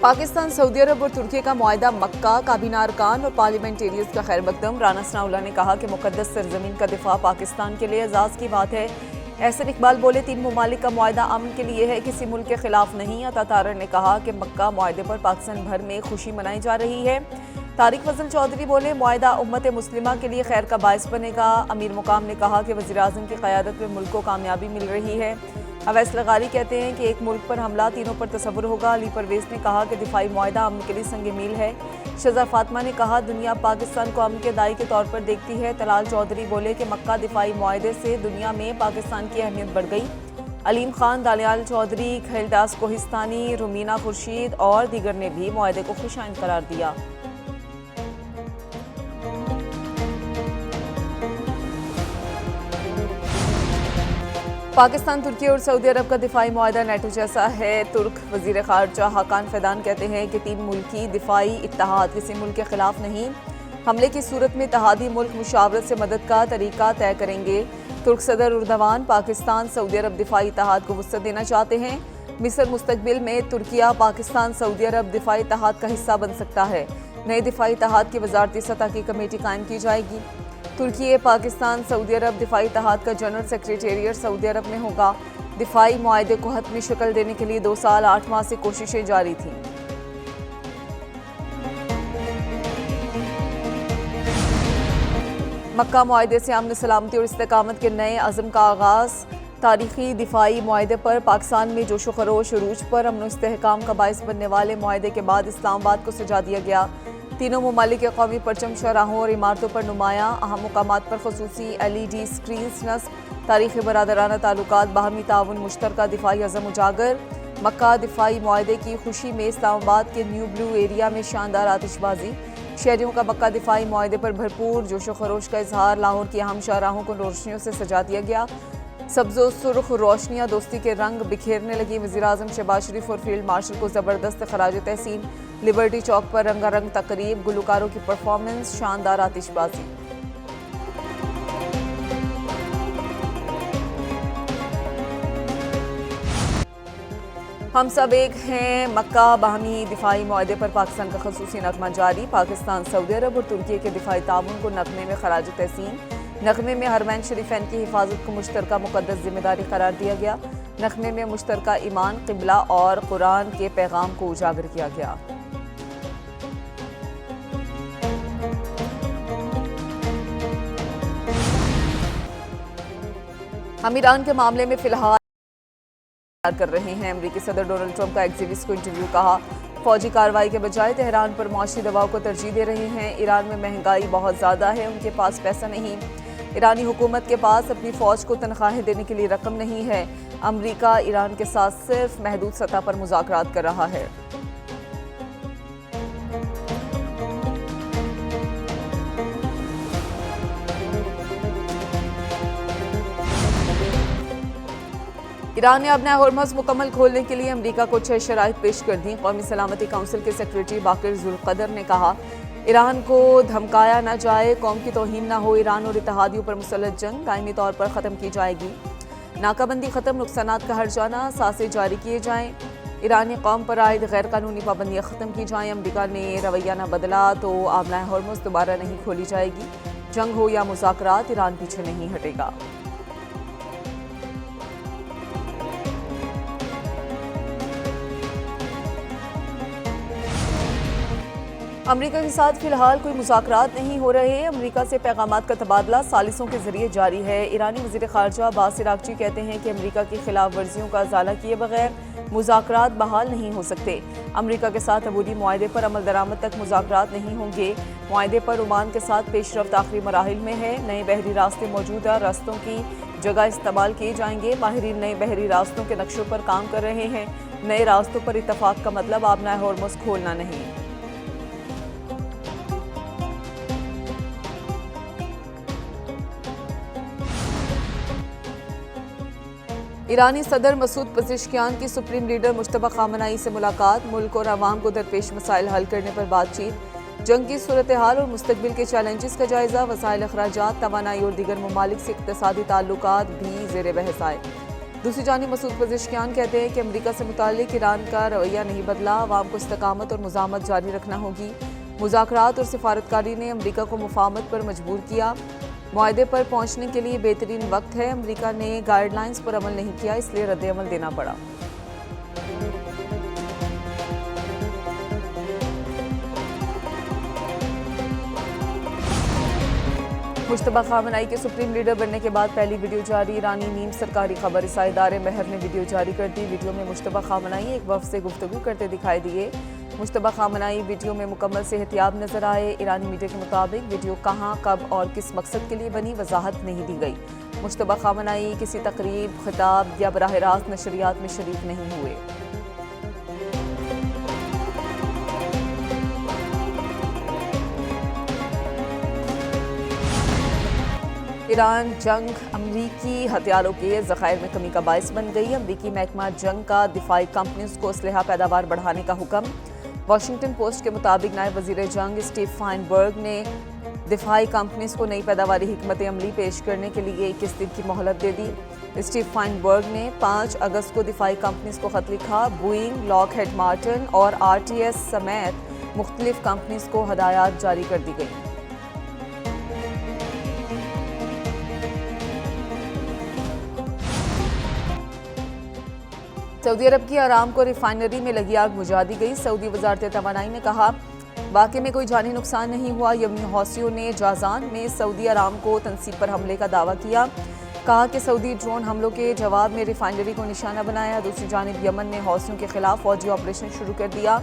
Pakistan, Saudi अरब और तुर्की का मुआहदा मक्का, काबीना अरकान और पार्लियामेंटेरियंस का खैर मकदम। राना सनाउल्लाह ने कहा कि मुकद्दस सरजमीन का दिफा पाकिस्तान के लिए एजाज़ की बात है। एहसन इकबाल बोले, 3 ममालिक का मुआहदा अमन के लिए है, किसी मुल्क के खिलाफ नहीं। अता तारर ने कहा कि मक्का मुआहदे पर पाकिस्तान भर में खुशी मनाई जा रही है। तारिक फजल चौधरी बोले, मुआहदा उम्मत मुस्लिमा के लिए खैर का बायस बनेगा। अमीर मुकाम ने कहा कि वज़ीर आज़म की क़यादत में मुल्क को कामयाबी मिल रही है। अवैस लगारी कहते हैं कि एक मुल्क पर हमला तीनों पर तसव्वुर होगा। अली परवेज़ ने कहा कि दिफाई मुआहदा अमन के लिए संग मील है। शज़ा फातिमा ने कहा, दुनिया पाकिस्तान को अमन के दाई के तौर पर देखती है। तलाल चौधरी बोले कि मक्का दिफाई मुआहदे से दुनिया में पाकिस्तान की अहमियत बढ़ गई। अलीम खान, दानियाल चौधरी, खैलदास कोहिस्तानी, रुमीना खुर्शीद और दीगर ने भी मुआहदे को खुशाइन करार दिया। पाकिस्तान, तुर्की और सऊदी अरब का दिफाई मुआहदा नेटो जैसा है। तुर्क वज़ीर ख़ारजा हाकान फ़ैदान कहते हैं कि 3 मुल्की दिफाई इत्तेहाद किसी मुल्क के खिलाफ नहीं। हमले की सूरत में इत्तेहादी मुल्क मुशावरत से मदद का तरीका तय करेंगे। तुर्क सदर उर्दवान पाकिस्तान, सऊदी अरब दिफाई इत्तेहाद को वुसअत देना चाहते हैं। मिस्र मुस्तकबिल में तुर्किया, पाकिस्तान, सऊदी अरब दिफाई इत्तेहाद का हिस्सा बन सकता है। नए दिफाई इत्तेहाद की वजारती सतह की कमेटी कायम की जाएगी। तुर्की, पाकिस्तान, सऊदी अरब दिफाई इत्तेहाद का जनरल सेक्रेटेरिएट सऊदी अरब में होगा। दिफाई मुआहदे को हतमी शक्ल देने के लिए 2 साल 8 माह से कोशिशें जारी थीं। मक्का मुआहदे से अमन, सलामती और इस्तेकामत के नए अज़म का आगाज़। तारीखी दिफाई मुआहदे पर पाकिस्तान में जोश व खरोश, अरूज पर अमन इस्तेहकाम का बायस बनने वाले मुआहदे के बाद इस्लामाबाद को सजा दिया गया। तीनों ममालिक के कौमी परचम शाहराहों और इमारतों पर नुमायां। अहम मुकामात पर खसूसी LED स्क्रीन्स नस्ब। तारीख़ी बरादराना ताल्लुकात, बाहमी ताउन, मुश्तरका दिफाई अज़म उजागर। मक्का दिफाई मुआहदे की खुशी में इस्लामाबाद के न्यू ब्लू एरिया में शानदार आतिशबाजी। शहरियों का मक्का दिफाई मुआहदे पर भरपूर जोश व खरोश का इजहार। लाहौर की अहम शाहराहों को रोशनियों से सजा दिया गया। सब्ज़ो सुर्ख रोशनियाँ दोस्ती के रंग बिखेरने लगी। वज़ीर आज़म शहबाज शरीफ और फील्ड मार्शल को ज़बरदस्त खराज तहसीन। लिबर्टी चौक पर रंगारंग तकरीब, गुलकारों की परफॉर्मेंस, शानदार आतिशबाजी। हम सब एक हैं, मक्का बाहमी दिफाई मुआहदे पर पाकिस्तान का खसूसी नगमा जारी। पाकिस्तान, सऊदी अरब और तुर्की के दिफाई ताउन को नगमे में खराज तहसीन। नगमे में हरमैन शरीफैन की हिफाजत को मुश्तरका मुक़द्दस जिम्मेदारी करार दिया गया। नगमे में मुश्तरका ईमान, क़िबला और कुरान के पैगाम को उजागर किया गया। हम ईरान के मामले में फ़िलहाल कर रहे हैं। अमेरिकी सदर डोनाल्ड ट्रंप का एक्टिविस्ट को इंटरव्यू। कहा, फौजी कार्रवाई के बजाय तेहरान पर मौशी दबाव को तरजीह दे रहे हैं। ईरान में महंगाई बहुत ज़्यादा है, उनके पास पैसा नहीं। ईरानी हुकूमत के पास अपनी फ़ौज को तनख्वाहें देने के लिए रकम नहीं है। अमेरिका ईरान के साथ सिर्फ महदूद सतह पर मुज़ाकरात कर रहा है। ईरान ने अपना हॉर्मज़ मुकम्मल खोलने के लिए अमेरिका को 6 शराइत पेश कर दी। कौमी सलामती काउंसिल के सेक्रेटरी बाकिर जुल्क़दर ने कहा, ईरान को धमकाया न जाए, कौम की तौहीन न हो। ईरान और इत्तेहादियों पर मुसल्लत जंग दायमी तौर पर ख़त्म की जाएगी। नाकाबंदी ख़त्म, नुकसानात का हर्जाना सासे जारी किए जाएँ। ईरानी कौम पर आयद गैर कानूनी पाबंदियाँ ख़त्म की जाएँ। अमेरिका ने रवैया न बदला तो आमला हॉर्मज़ दोबारा नहीं खोली जाएगी। जंग हो या मुज़ाकरात, ईरान पीछे नहीं हटेगा। अमेरिका के साथ फिलहाल कोई मुज़ाकरात नहीं हो रहे। अमेरिका से पैगामात का तबादला सालिसों के जरिए जारी है। ईरानी वज़ीर ख़ारजा अब्बास इराक़ची कहते हैं कि अमेरिका की खिलाफ वर्जियों का इज़ाला किए बगैर मुज़ाकरात बहाल नहीं हो सकते। अमेरिका के साथ अबूरी मुआहदे पर अमल दरामद तक मुज़ाकरात नहीं होंगे। मुआहदे पर ओमान के साथ पेशरफ्त आखिरी मराहिल में है। नए बहरी रास्ते मौजूदा रास्तों की जगह इस्तेमाल किए जाएंगे। माहिरीन नए बहरी रास्तों के नक्शों पर काम कर रहे हैं। नए रास्तों पर इत्तफाक का मतलब आमना हॉर्मज़ खोलना नहीं। ईरानी सदर मसूद पज़ेश्कियान की सुप्रीम लीडर मुश्तबा ख़ामेनी से मुलाकात। मुल्क और अवाम को दरपेश मसाइल हल करने पर बातचीत। जंग की सूरत हाल और मुस्तकबिल के चैलेंजेस का जायजा। वसाइल अखराजात, तवानाई और दीगर ममालिक से इक़्तिसादी ताल्लुकात भी ज़ेर बहस आए। दूसरी जानिब मसूद पज़ेश्कियान कहते हैं कि अमेरिका से मुताल्लिक ईरान का रवैया नहीं बदला, अवाम को इस्तकामत और मुज़ामत जारी रखना होगी। मुज़ाकरात और सिफारतकारी ने अमेरिका को मुफाहमत पर मजबूर किया। मुआहदे पर पहुंचने के लिए बेहतरीन वक्त है। अमेरिका ने गाइडलाइंस पर अमल नहीं किया, इसलिए रद्द-ए-अमल देना पड़ा। मुश्तबा खामनाई के सुप्रीम लीडर बनने के बाद पहली वीडियो जारी। ईरानी नीम सरकारी खबर रसाई इदारे महर ने वीडियो जारी कर दी। वीडियो में मुश्तबा खामनाई एक वफ़द से गुफ्तगू करते दिखाई दिए। मुश्तबा खामनाई वीडियो में मुकम्मल सेहतियाब नजर आए। ईरानी मीडिया के मुताबिक वीडियो कहाँ, कब और किस मकसद के लिए बनी वजाहत नहीं दी गई। मुश्तबा खामनाई किसी तकरीब, खिताब या बराह रास्त नशरियात में शरीक नहीं हुए। ईरान जंग अमरीकी हथियारों के ज़खायर में कमी का बायस बन गई। अमरीकी महकमा जंग का दिफाई कंपनियों को असलहा पैदावार बढ़ाने का हुक्म। वाशिंगटन पोस्ट के मुताबिक नायब वज़ीर जंग स्टीव फाइनबर्ग ने दिफाई कंपनीज को नई पैदावारी हिकमत अमली पेश करने के लिए 21 दिन की मोहलत दे दी। स्टीव फाइनबर्ग ने 5 अगस्त को दिफाई कंपनीज को खत लिखा। बोइंग, लॉकहेड मार्टिन और RTS समेत मुख्तलिफ कंपनीज को हदायत जारी कर दी गई। सऊदी अरब की अरामको रिफाइनरी में लगी आग बुझा दी गई। सऊदी वजारत तवानाई ने कहा वाक़े में कोई जानी नुकसान नहीं हुआ। यमनी हौसियों ने जाजान में सऊदी अरामको तनसीब पर हमले का दावा किया। कहा कि सऊदी ड्रोन हमलों के जवाब में रिफाइनरी को निशाना बनाया। दूसरी जानिब यमन ने हौसियों के खिलाफ फौजी ऑपरेशन शुरू कर दिया।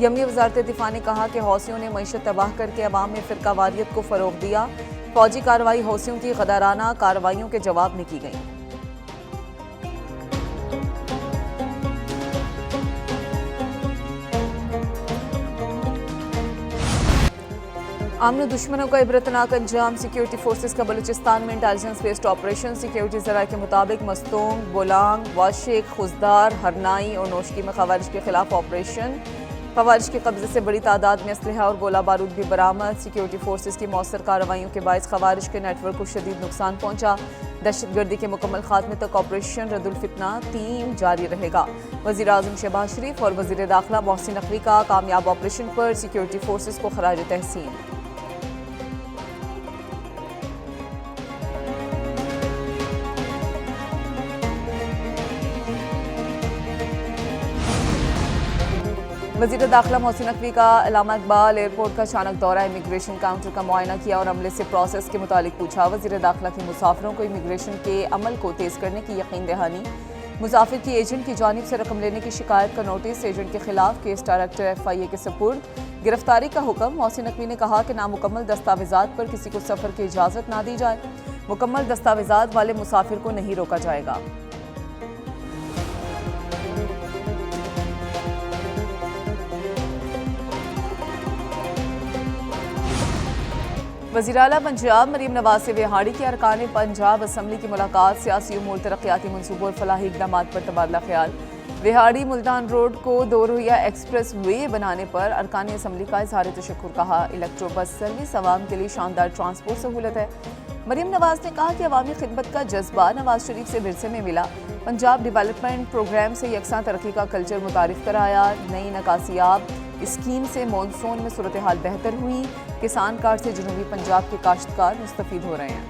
यमनी वजारत दिफा ने कहा कि हौसियों ने मईशत तबाह करके अवाम में फ़िरकावारियत को फ़रोग़ दिया। फौजी कार्रवाई हौसियों की गदाराना कार्रवाइयों के जवाब में की गई। आमने दुश्मनों का इबरतनाक अंजाम। सिक्योरिटी फोर्सेस का बलूचिस्तान में इंटेलिजेंस बेस्ड ऑपरेशन। सिक्योरिटी ज़राए के मुताबिक मस्तूंग, बोलांग, वाशिक, खुजदार, हरनाई और नोशकी में खवारिज के खिलाफ ऑपरेशन। खवारिज के कब्जे से बड़ी तादाद में असलहा और गोला बारूद भी बरामद। सिक्योरिटी फोर्सेस की मौसर कार्रवाइयों के बायस खवारिज के नेटवर्क को शदीद नुकसान पहुंचा। दहशतगर्दी के मुकम्मल खात्मे तक ऑपरेशन रद्दुल फितना 3 जारी रहेगा। वज़ीर आज़म शहबाज शरीफ और वज़ीर दाखिला मोहसिन नकवी का कामयाब ऑपरेशन पर सिक्योरिटी फोर्सेस को खराज तहसीन। वज़ीर दाखिला मोहसिन नकवी का अल्लामा इकबाल एयरपोर्ट का अचानक दौरा। इमिग्रेशन काउंटर का मुआयना किया और अमले से प्रोसेस के मुतालिक पूछा। वज़ीर दाखिला के मुसाफिरों को इमिग्रेशन के अमल को तेज़ करने की यकीन दहानी। मुसाफिर की एजेंट की जानिब से रकम लेने की शिकायत का नोटिस। एजेंट के खिलाफ केस डायरेक्टर FIA के सपुर्द। गिरफ्तारी का हुक्म। मोहसिन नकवी ने कहा कि नामुकम्मल दस्तावेजात पर किसी को सफ़र की इजाज़त ना दी जाए। मुकम्मल दस्तावेजात वाले मुसाफिर को नहीं रोका जाएगा। वज़ीर आला पंजाब मरीम नवाज से विहाड़ी के अरकान पंजाब असम्बली की मुलाकात। सियासी उमूर, तरक्याती मनसूबों और फलाही इक़दामात पर तबादला ख्याल। विहाड़ी मुल्तान रोड को 2 रोहिया एक्सप्रेस वे बनाने पर अरकान असम्बली का इज़हार तशक्कुर। कहा इलेक्ट्रो बस सर्विस अवाम के लिए शानदार ट्रांसपोर्ट सहूलत है। मरीम नवाज ने कहा कि अवामी खिदमत का जज्बा नवाज शरीफ से विरसे में मिला। पंजाब डेवलपमेंट प्रोग्राम से यकसा तरक्की का कल्चर मुतारिफ कराया। नई नकासियाब स्कीम से मानसून में सूरत हाल बेहतर हुई। किसान कार्ड से जनूबी पंजाब के काश्तकार मुस्तफीद हो रहे हैं।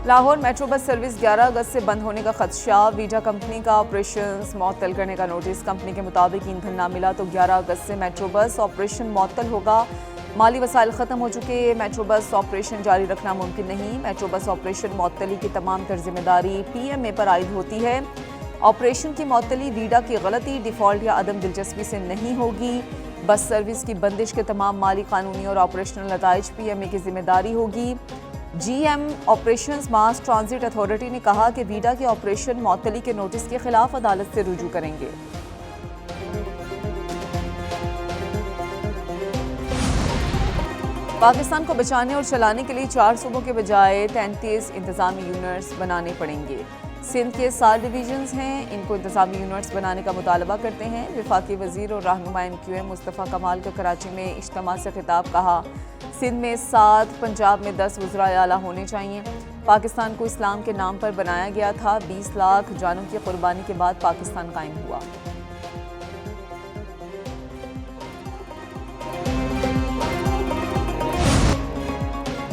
लाहौर मेट्रो बस सर्विस 11 अगस्त से बंद होने का खदशा। वीजा कंपनी का ऑपरेशंस मअतल करने का नोटिस। कंपनी के मुताबिक ईंधन ना मिला तो 11 अगस्त से मेट्रो बस ऑपरेशन मअतल होगा। माली वसाइल ख़त्म हो चुके, मेट्रो बस ऑपरेशन जारी रखना मुमकिन नहीं। मेट्रो बस ऑपरेशन मअतली की तमाम तर जिम्मेदारी PMA पर आयद होती है। ऑपरेशन की मअतली वीडा की गलती, डिफ़ॉल्ट या अदम दिलचस्पी से नहीं होगी। बस सर्विस की बंदिश के तमाम माली, कानूनी और ऑपरेशनल नताइज PMA की जिम्मेदारी होगी। GM ऑपरेशंस मास ट्रांजिट अथॉरिटी ने कहा कि वीडा के ऑपरेशन मअतली के नोटिस के खिलाफ अदालत से रुजू करेंगे। पाकिस्तान को बचाने और चलाने के लिए 4 सूबों के बजाय 33 इंतजामी यूनिट्स बनाने पड़ेंगे। सिंध के 7 डिवीजन्स हैं, इनको इंतजामी यूनिट्स बनाने का मुतालबा करते हैं। वफाकी वजीर और रहनुमा MQM मुस्तफ़ा कमाल का कराची में इज्तिमा से खिताब, कहा सिंध में 7, पंजाब में 10 वज़राए आला होने चाहिए। पाकिस्तान को इस्लाम के नाम पर बनाया गया था, 20 लाख जानों की कुर्बानी के बाद पाकिस्तान कायम हुआ।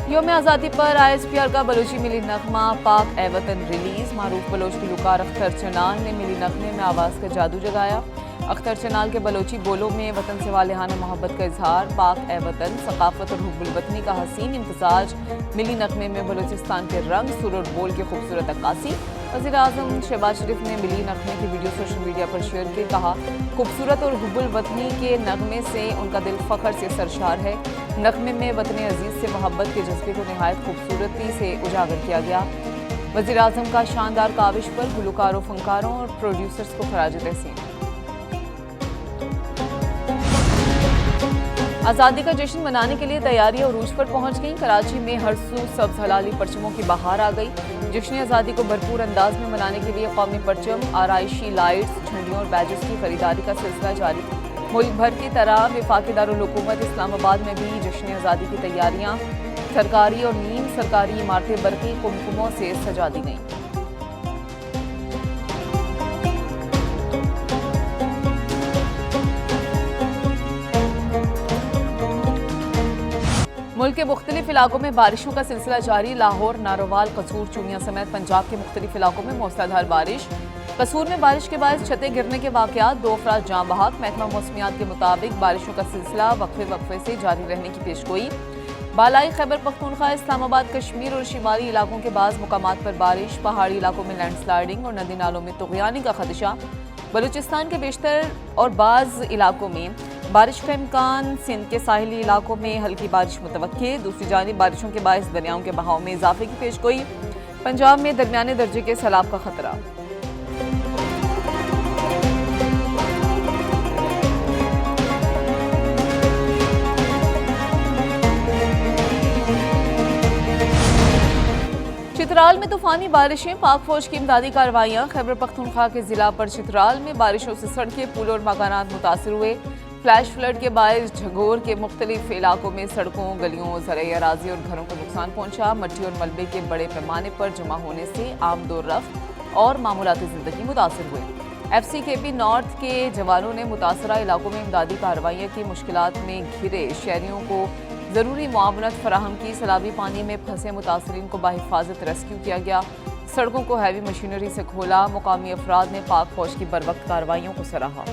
यौम आज़ादी पर ISPR का बलोची मिली नगमा पाक ए वतन रिलीज। मारूफ बलोच गुलकार अख्तर चनाल ने मिली नगमे में आवाज़ का जादू जगाया। अख्तर चनाल के बलोची बोलों में वतन से वालिहाना मोहब्बत का इजहार, पाक ए वतन, सकाफत और हुब्बुल वतनी का हसीन इम्तिजाज। मिली नगमे में बलोचिस्तान के रंग, सुर और बोल की खूबसूरत अक्कासी। वज़ीर आज़म शहबाज शरीफ ने मिली नगमे की वीडियो सोशल मीडिया पर शेयर की, कहा खूबसूरत और हुब्बुल वतनी के नगमे से उनका दिल फ़ख्र से सरशार है। नगमे में वतन अजीज़ से मोहब्बत के जज्बे को नहायत खूबसूरती से उजागर किया गया। वज़ीर आज़म का शानदार काविश पर गुलकारों, फनकारों और प्रोड्यूसर्स को खराज तहसीन। आज़ादी का जश्न मनाने के लिए तैयारियां उरूज पर पहुंच गईं। कराची में हर सू सब्ज़ हलाली परचमों की बहार आ गई। जश्न आज़ादी को भरपूर अंदाज में मनाने के लिए कौमी परचम, आराइशी लाइट्स, झंडियों और बैजेस की खरीदारी का सिलसिला जारी। मुल्क भर की तरह वफाकी दारुल हुकूमत इस्लामाबाद में भी जश्न आज़ादी की तैयारियां सरकारी और नीम सरकारी इमारतें बरकी कुमकुमों से सजा दी गईं। मुल्क के मुख्तलिफ इलाकों में बारिशों का सिलसिला जारी। लाहौर, नारोवाल, कसूर, चूनिया समेत पंजाब के मुख्तलिफ इलाकों में मूसलाधार बारिश। कसूर में बारिश के बाद छतें गिरने के वाक़यात, 2 अफराद जाँ बहक। महकमा मौसमियात के मुताबिक बारिशों का सिलसिला वक्फे से जारी रहने की पेशगोई। बालाई खैबर पख्तूनख्वा, इस्लामाबाद, कश्मीर और शिमाली इलाकों के बाज़ मुकामात पर बारिश। पहाड़ी इलाकों में लैंडस्लाइडिंग और नदी नालों में तुग़यानी का खदशा। बलूचिस्तान के बेशतर और बाज़ इलाकों में बारिश का इम्कान। सिंध के साहिली इलाकों में हल्की बारिश मुतवक्के। दूसरी जानिब बारिशों के बायस दरियाओं के बहाव में इजाफे की पेशगोई। पंजाब में दरमियाने दर्जे के सैलाब का खतरा। चित्राल में तूफानी बारिशें, पाक फौज की इमदादी कार्रवाइयाँ। खैबर पख्तूनख्वा के जिला पर चित्राल में बारिशों से सड़कें, पुल और मकानात मुतासिर हुए। फ्लैश फ्लड के बायस झगोर के मुख्तलिफ इलाकों में सड़कों, गलियों, ज़राई अराजी और घरों को नुकसान पहुंचा। मट्टी और मलबे के बड़े पैमाने पर जमा होने से आम दो रफ्त और मामूलाती ज़िंदगी मुतासिर हुए। FCKP नॉर्थ के जवानों ने मुतासरा इलाकों में इमदादी कार्रवाइयाँ की। मुश्किलात में घिरे शहरियों को ज़रूरी मुआवनत फराहम की। सैलाबी पानी में फंसे मुतासरीन को बाहिफाजत रेस्क्यू किया गया। सड़कों को हैवी मशीनरी से खोला। मुकामी अफराद ने पाक फौज की बरवक्त कार्रवाइयों को सराहा।